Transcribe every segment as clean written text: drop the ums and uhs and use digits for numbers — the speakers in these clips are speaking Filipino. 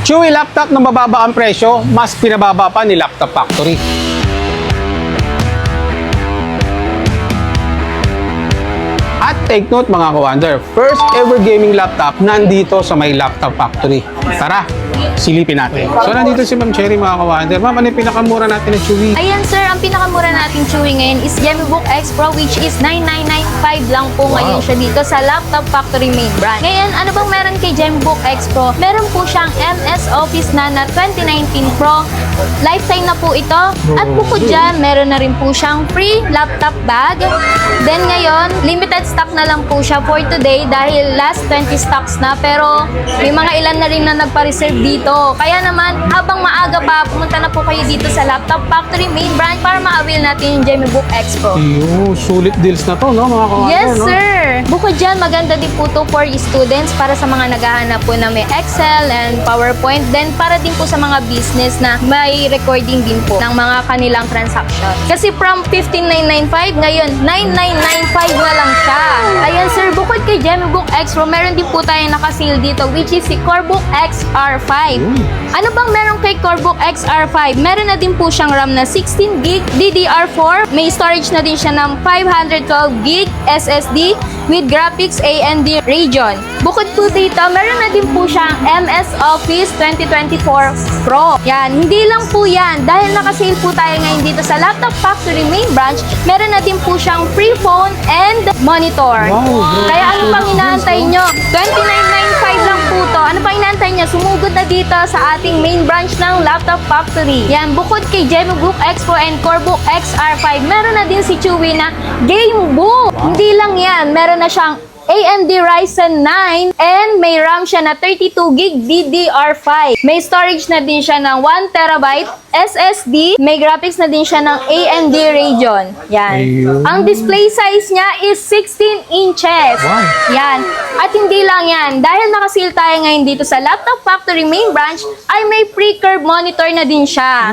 Chewy laptop na mababa ang presyo, mas pinababa pa ni Laptop Factory. At take note mga ka-wonder, first ever gaming laptop nandito sa may Laptop Factory. Tara, silipin natin. So nandito si Ma'am Cherry mga ka-wonder. Ma'am, ano yung pinakamura natin na Chewy? Ayan sir, ang pinakamura nating Chewy ngayon is GemuBook X Pro, which is 9995 lang po ngayon siya dito sa Laptop Factory main brand. Ngayon, ano bang meron kay GemuBook X Pro? Meron po siyang MS Office na 2019 Pro. Lifetime na po ito. At bukod dyan, meron na rin po siyang free laptop bag. Then ngayon, limited stock na lang po siya for today dahil last 20 stocks na. Pero may mga ilan na rin na nagpa-reserve dito. Kaya naman, habang maaga pa, pumunta na po kayo dito sa Laptop Factory main brand para ma-avail natin yung GemuBook X Pro. Iyo, sulit deals na to, no mga ka-wonder? Yes, no? sir! Bukod dyan, maganda din po to for students para sa mga naghahanap po na may Excel and PowerPoint. Then, para din po sa mga business na may recording din po ng mga kanilang transaction. Kasi from 15,995, ngayon, 9,995 na lang siya. Ayan, sir, bukod kay GemuBook X Pro, meron din po tayong nakasil dito, which is si CoreBook XR5. Ano bang meron kay CoreBook XR5? Meron na din po siyang RAM na 16GB, DDR4, may storage na din siya ng 512GB SSD with graphics AMD Radeon. Bukod po dito, meron na din po siyang MS Office 2024 Pro. Yan, hindi lang po yan. Dahil nakasale po tayo ngayon dito sa Laptop Factory main branch, meron na din po siyang free phone and monitor. Kaya ano pang inaantay nyo? 2995 lang po to. Ano pang inaantay nyo? Sumugod na dito sa ating main branch ng Laptop Factory. Yan, bukod kay GemuBook X Pro and CoreBook XR5, meron na din si Chewy na GameBook. Hindi lang yan, meron na siyang AMD Ryzen 9 and may RAM siya na 32GB DDR5. May storage na din siya ng 1TB SSD. May graphics na din siya ng AMD Radeon. Yan. Ang display size niya is 16 inches. Yan. At hindi lang yan. Dahil nakasil tayo ngayon dito sa Laptop Factory main branch, ay may pre-curve monitor na din siya.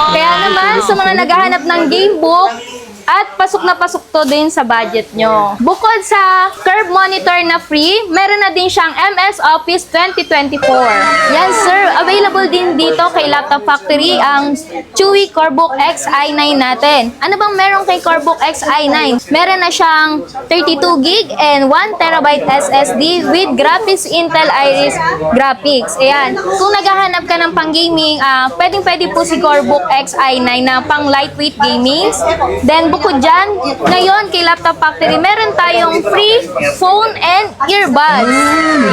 Kaya naman, sa mga naghahanap ng gamebook, at pasok na pasok to din sa budget nyo. Bukod sa curve monitor na free, meron na din siyang MS Office 2024. Yan sir, available din dito kay Laptop Factory ang Chewy CoreBook X i9 natin. Ano bang meron kay CoreBook X i9? Meron na siyang 32GB and 1TB SSD with graphics Intel Iris graphics. Ayan, kung naghahanap ka ng pang-gaming, pwedeng-pwede po si CoreBook X i9 na pang lightweight gamings. Then bukod dyan, ngayon kay Laptop Factory, meron tayong free phone and earbuds.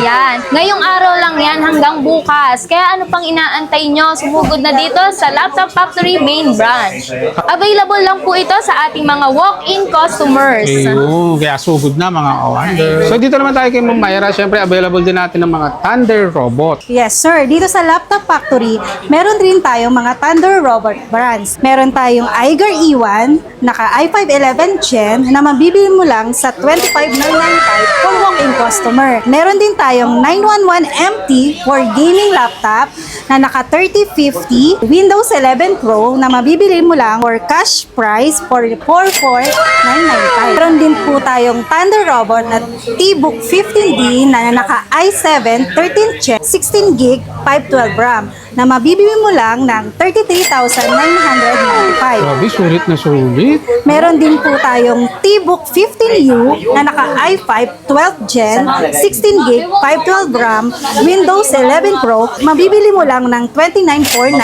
Yan. Ngayong araw lang yan hanggang bukas. Kaya ano pang inaantay nyo? Sumugod na dito sa Laptop Factory main branch. Available lang po ito sa ating mga walk-in customers. Ayun, kaya sugod na mga ka-wonder. So dito naman tayo kay Ma'am Myra. Siyempre, available din natin ng mga Thunder Robot. Yes, sir. Dito sa Laptop Factory, meron rin tayong mga Thunder Robot brands. Meron tayong Eiger E1, naka i5-11 Gen na mabibili mo lang sa 25,995 for walk-in customer. Meron din tayong 911MT for gaming laptop na naka 3050 Windows 11 Pro na mabibili mo lang for cash price for 44,995. Meron din po tayong Thunder Robot na T-Book 15D na naka i7 13th Gen 16GB 512 RAM na mabibili mo lang ng 33,995. Grabe, sulit na sulit. Meron din po tayong T-Book 15U na naka i5 12th Gen 16GB 512 RAM Windows 11 Pro, mabibili mo lang ng 29,495.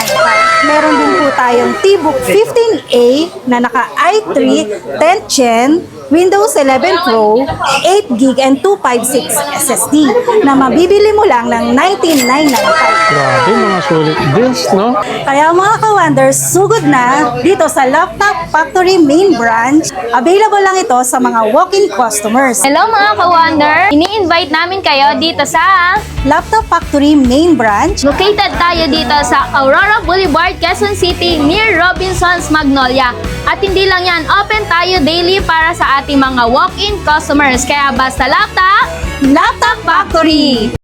Meron din po tayong T-Book 15A na naka i3 10th Gen Windows 11 Pro, 8GB and 256 SSD na mabibili mo lang ng 19,995. Grabe, mga sulit deals, no? Kaya mga ka-wonders, sugod na dito sa Laptop Factory main branch. Available lang ito sa mga walk-in customers. Hello mga ka-wonder! Ini-invite namin kayo dito sa Laptop Factory main branch. located tayo dito sa Aurora Boulevard, Quezon City, near Robinson's Magnolia. At hindi lang yan, open tayo daily para sa ating mga walk-in customers. Kaya basta laptop, Laptop Factory!